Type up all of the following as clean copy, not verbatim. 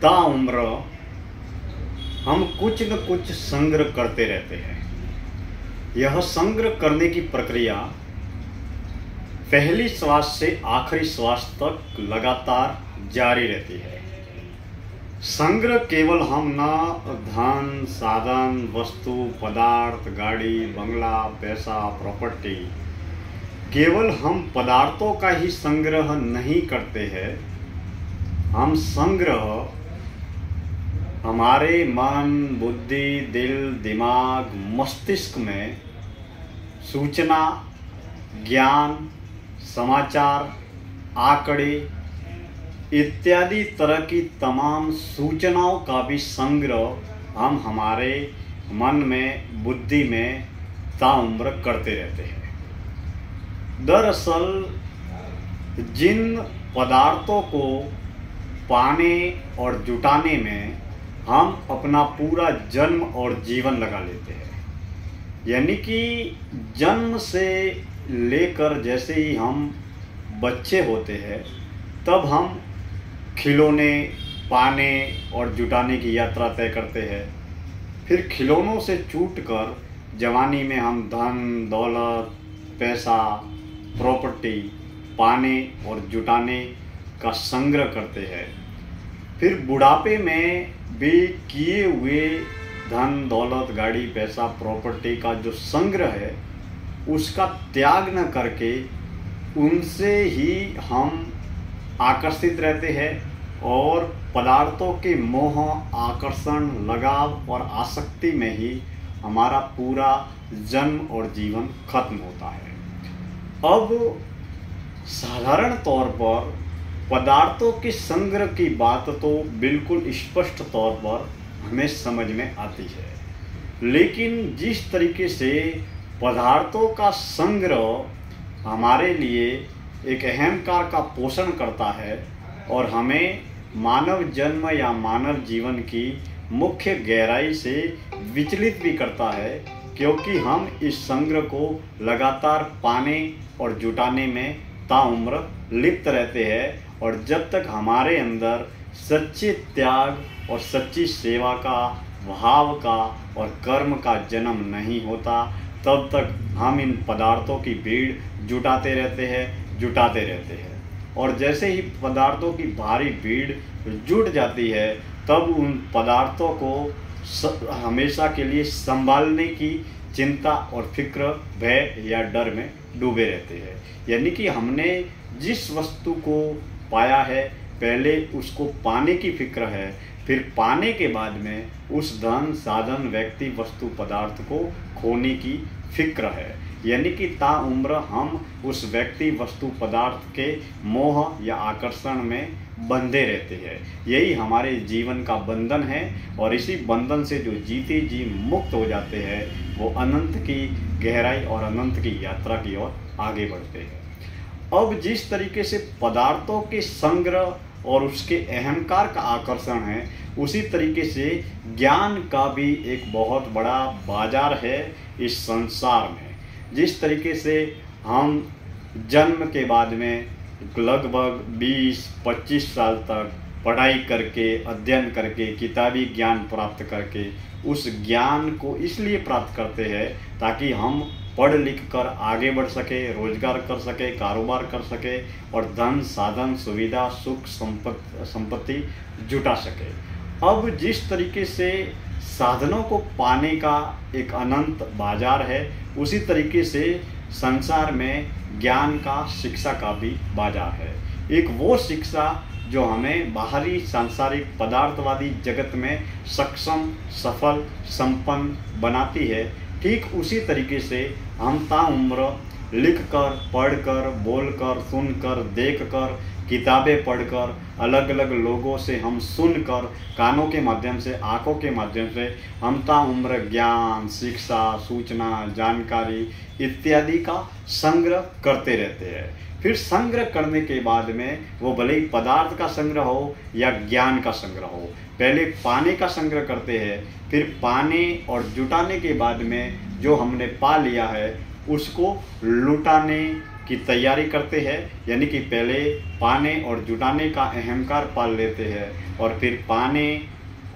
ताउम्र हम कुछ न कुछ संग्रह करते रहते हैं। यह संग्रह करने की प्रक्रिया पहली श्वास से आखिरी श्वास तक लगातार जारी रहती है। संग्रह केवल हम न धन, साधन, वस्तु, पदार्थ, गाड़ी, बंगला, पैसा, प्रॉपर्टी, केवल हम पदार्थों का ही संग्रह नहीं करते हैं। हम संग्रह हमारे मन, बुद्धि, दिल, दिमाग, मस्तिष्क में सूचना, ज्ञान, समाचार, आंकड़े इत्यादि तरह की तमाम सूचनाओं का भी संग्रह हम हमारे मन में, बुद्धि में ताउम्र करते रहते हैं। दरअसल जिन पदार्थों को पाने और जुटाने में हम अपना पूरा जन्म और जीवन लगा लेते हैं, यानी कि जन्म से लेकर जैसे ही हम बच्चे होते हैं तब हम खिलौने पाने और जुटाने की यात्रा तय करते हैं। फिर खिलौनों से छूटकर जवानी में हम धन, दौलत, पैसा, प्रॉपर्टी पाने और जुटाने का संग्रह करते हैं। फिर बुढ़ापे में भी किए हुए धन, दौलत, गाड़ी, पैसा, प्रॉपर्टी का जो संग्रह है उसका त्याग न करके उनसे ही हम आकर्षित रहते हैं और पदार्थों के मोह, आकर्षण, लगाव और आसक्ति में ही हमारा पूरा जन्म और जीवन खत्म होता है। अब साधारण तौर पर पदार्थों के संग्रह की बात तो बिल्कुल स्पष्ट तौर पर हमें समझ में आती है, लेकिन जिस तरीके से पदार्थों का संग्रह हमारे लिए एक अहंकार का पोषण करता है और हमें मानव जन्म या मानव जीवन की मुख्य गहराई से विचलित भी करता है, क्योंकि हम इस संग्रह को लगातार पाने और जुटाने में ताउम्र लिप्त रहते हैं। और जब तक हमारे अंदर सच्चे त्याग और सच्ची सेवा का, भाव का और कर्म का जन्म नहीं होता, तब तक हम इन पदार्थों की भीड़ जुटाते रहते हैं। और जैसे ही पदार्थों की भारी भीड़ जुट जाती है तब उन पदार्थों को हमेशा के लिए संभालने की चिंता और फिक्र, भय या डर में डूबे रहते हैं। यानी कि हमने जिस वस्तु को पाया है पहले उसको पाने की फिक्र है, फिर पाने के बाद में उस धन, साधन, व्यक्ति, वस्तु, पदार्थ को खोने की फिक्र है। यानी कि ताउम्र हम उस व्यक्ति, वस्तु, पदार्थ के मोह या आकर्षण में बंधे रहते हैं। यही हमारे जीवन का बंधन है और इसी बंधन से जो जीते जी मुक्त हो जाते हैं वो अनंत की गहराई और अनंत की यात्रा की ओर आगे बढ़ते हैं। अब जिस तरीके से पदार्थों के संग्रह और उसके अहंकार का आकर्षण है, उसी तरीके से ज्ञान का भी एक बहुत बड़ा बाजार है इस संसार में। जिस तरीके से हम जन्म के बाद में लगभग 20-25 साल तक पढ़ाई करके, अध्ययन करके, किताबी ज्ञान प्राप्त करके उस ज्ञान को इसलिए प्राप्त करते हैं ताकि हम पढ़ लिख कर आगे बढ़ सके, रोजगार कर सके, कारोबार कर सके और धन, साधन, सुविधा, सुख, संपत्ति जुटा सके। अब जिस तरीके से साधनों को पाने का एक अनंत बाजार है, उसी तरीके से संसार में ज्ञान का, शिक्षा का भी बाजार है। एक वो शिक्षा जो हमें बाहरी सांसारिक पदार्थवादी जगत में सक्षम, सफल, संपन्न बनाती है, ठीक उसी तरीके से हम ताउम्र लिखकर, पढ़कर, बोलकर, सुनकर, देखकर, किताबें पढ़कर, अलग अलग लोगों से हम सुनकर, कानों के माध्यम से, आँखों के माध्यम से हम ताउम्र ज्ञान, शिक्षा, सूचना, जानकारी इत्यादि का संग्रह करते रहते हैं। फिर संग्रह करने के बाद में वो भले ही पदार्थ का संग्रह हो या ज्ञान का संग्रह हो, पहले पाने का संग्रह करते हैं, फिर पाने और जुटाने के बाद में जो हमने पा लिया है उसको लुटाने की तैयारी करते हैं, यानी कि पहले पाने और जुटाने का अहंकार पाल लेते हैं और फिर पाने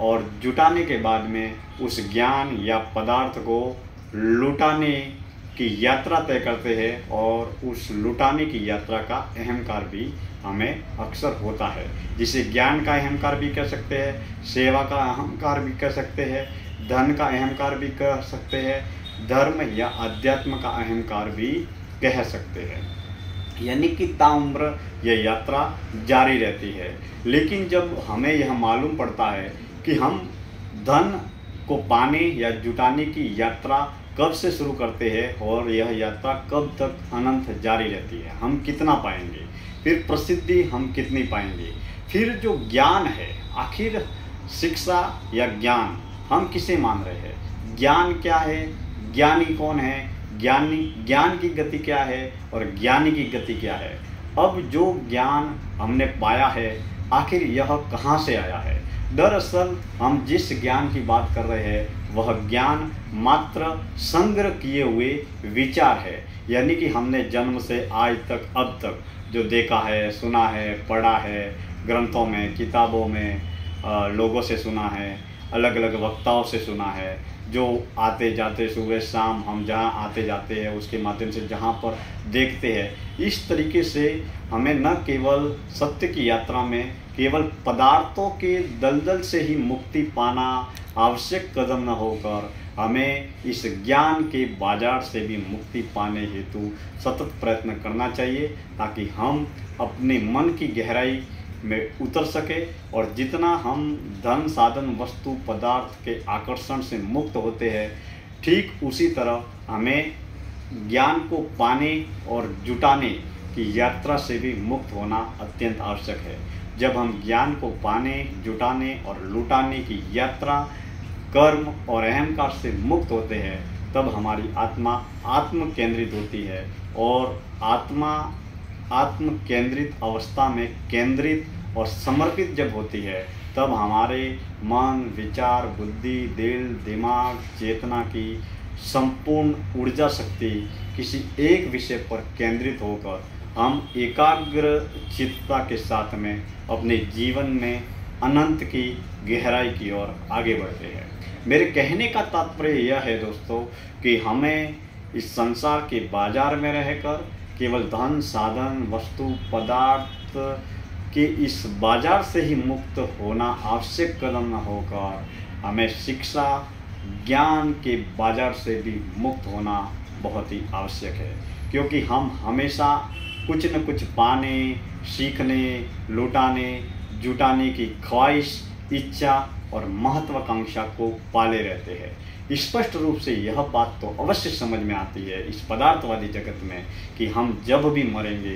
और जुटाने के बाद में उस ज्ञान या पदार्थ को लुटाने की यात्रा तय करते हैं। और उस लुटाने की यात्रा का अहंकार भी हमें अक्सर होता है, जिसे ज्ञान का अहंकार भी कह सकते हैं, सेवा का अहंकार भी कह सकते हैं, धन का अहंकार भी कह सकते हैं, धर्म या अध्यात्म का अहंकार भी कह सकते हैं। यानी कि ताउम्र यह यात्रा जारी रहती है। लेकिन जब हमें यह मालूम पड़ता है कि हम धन को पाने या जुटाने की यात्रा कब से शुरू करते हैं और यह यात्रा कब तक अनंत जारी रहती है, हम कितना पाएंगे, फिर प्रसिद्धि हम कितनी पाएंगे, फिर जो ज्ञान है, आखिर शिक्षा या ज्ञान हम किसे मान रहे हैं, ज्ञान क्या है, ज्ञानी कौन है, ज्ञान की गति क्या है और ज्ञानी की गति क्या है। अब जो ज्ञान हमने पाया है आखिर यह कहाँ से आया है। दरअसल हम जिस ज्ञान की बात कर रहे हैं वह ज्ञान मात्र संग्रह किए हुए विचार है, यानी कि हमने जन्म से आज तक अब तक जो देखा है, सुना है, पढ़ा है, ग्रंथों में, किताबों में, लोगों से सुना है, अलग अलग वक्ताओं से सुना है, जो आते जाते सुबह शाम हम जहाँ आते जाते हैं उसके माध्यम से जहाँ पर देखते हैं, इस तरीके से हमें न केवल सत्य की यात्रा में केवल पदार्थों के दलदल से ही मुक्ति पाना आवश्यक कदम न होकर हमें इस ज्ञान के बाजार से भी मुक्ति पाने हेतु सतत प्रयत्न करना चाहिए, ताकि हम अपने मन की गहराई में उतर सके और जितना हम धन साधन वस्तु पदार्थ के आकर्षण से मुक्त होते हैं, ठीक उसी तरह हमें ज्ञान को पाने और जुटाने की यात्रा से भी मुक्त होना अत्यंत आवश्यक है। जब हम ज्ञान को पाने, जुटाने और लुटाने की यात्रा, कर्म और अहंकार से मुक्त होते हैं, तब हमारी आत्मा आत्म केंद्रित होती है और आत्मा आत्म केंद्रित अवस्था में केंद्रित और समर्पित जब होती है, तब हमारे मन, विचार, बुद्धि, दिल, दिमाग, चेतना की संपूर्ण ऊर्जा शक्ति किसी एक विषय पर केंद्रित होकर हम एकाग्र चित्तता के साथ में अपने जीवन में अनंत की गहराई की ओर आगे बढ़ते हैं। मेरे कहने का तात्पर्य यह है दोस्तों कि हमें इस संसार के बाजार में रहकर केवल धन साधन वस्तु पदार्थ के इस बाजार से ही मुक्त होना आवश्यक कदम न होकर हमें शिक्षा ज्ञान के बाजार से भी मुक्त होना बहुत ही आवश्यक है, क्योंकि हम हमेशा कुछ न कुछ पाने, सीखने, लुटाने, जुटाने की ख्वाहिश, इच्छा और महत्वाकांक्षा को पाले रहते हैं। स्पष्ट रूप से यह बात तो अवश्य समझ में आती है इस पदार्थवादी जगत में कि हम जब भी मरेंगे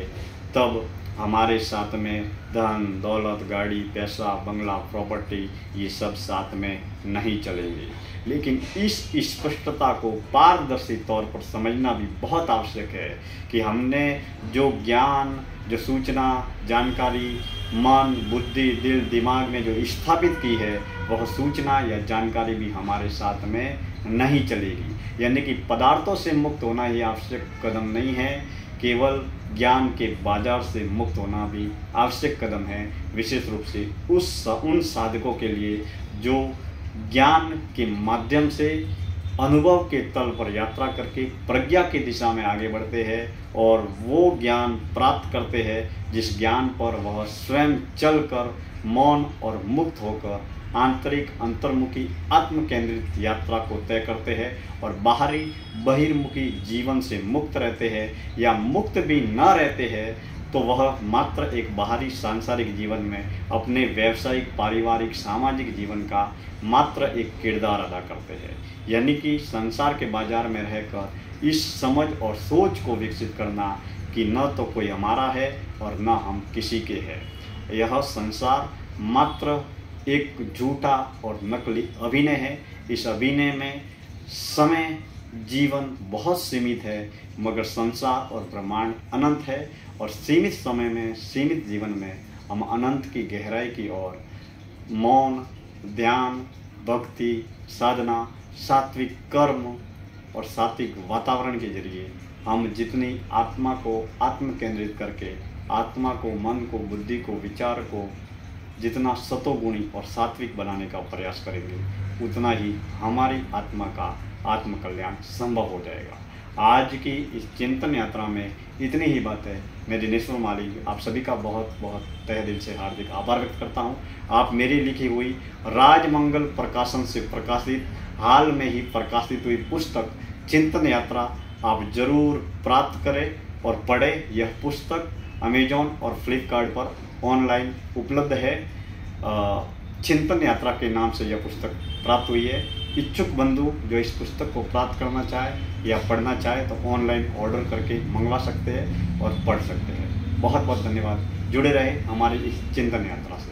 तब हमारे साथ में धन दौलत, गाड़ी, पैसा, बंगला, प्रॉपर्टी ये सब साथ में नहीं चलेंगे। लेकिन इस स्पष्टता को पारदर्शी तौर पर समझना भी बहुत आवश्यक है कि हमने जो ज्ञान, जो सूचना, जानकारी मन, बुद्धि, दिल, दिमाग में जो स्थापित की है वह सूचना या जानकारी भी हमारे साथ में नहीं चलेगी। यानी कि पदार्थों से मुक्त होना ही आवश्यक कदम नहीं है, केवल ज्ञान के बाजार से मुक्त होना भी आवश्यक कदम है, विशेष रूप से उन साधकों के लिए जो ज्ञान के माध्यम से अनुभव के तल पर यात्रा करके प्रज्ञा की दिशा में आगे बढ़ते हैं और वो ज्ञान प्राप्त करते हैं जिस ज्ञान पर वह स्वयं चलकर मौन और मुक्त होकर आंतरिक अंतर्मुखी आत्म केंद्रित यात्रा को तय करते हैं और बाहरी बहिर्मुखी जीवन से मुक्त रहते हैं या मुक्त भी न रहते हैं तो वह मात्र एक बाहरी सांसारिक जीवन में अपने व्यावसायिक, पारिवारिक, सामाजिक जीवन का मात्र एक किरदार अदा करते हैं। यानी कि संसार के बाजार में रहकर इस समझ और सोच को विकसित करना कि न तो कोई हमारा है और न हम किसी के हैं। यह संसार मात्र एक झूठा और नकली अभिनय है। इस अभिनय में समय, जीवन बहुत सीमित है, मगर संसार और ब्रह्मांड अनंत है और सीमित समय में, सीमित जीवन में हम अनंत की गहराई की ओर मौन, ध्यान, भक्ति, साधना, सात्विक कर्म और सात्विक वातावरण के जरिए हम जितनी आत्मा को आत्म केंद्रित करके आत्मा को, मन को, बुद्धि को, विचार को जितना सतोगुणी और सात्विक बनाने का प्रयास करेंगे उतना ही हमारी आत्मा का आत्म कल्याण संभव हो जाएगा। आज की इस चिंतन यात्रा में इतनी ही बात है। मैं दिनेश्वर माली आप सभी का बहुत बहुत तहे दिल से हार्दिक आभार व्यक्त करता हूँ। आप मेरी लिखी हुई राजमंगल प्रकाशन से प्रकाशित हाल में ही प्रकाशित हुई पुस्तक चिंतन यात्रा आप जरूर प्राप्त करें और पढ़ें। यह पुस्तक अमेजॉन और फ्लिपकार्ट पर ऑनलाइन उपलब्ध है। चिंतन यात्रा के नाम से यह पुस्तक प्राप्त हुई है। इच्छुक बंधु जो इस पुस्तक को प्राप्त करना चाहे या पढ़ना चाहे तो ऑनलाइन ऑर्डर करके मंगवा सकते हैं और पढ़ सकते हैं। बहुत बहुत धन्यवाद। जुड़े रहे हमारी इस चिंतन यात्रा से।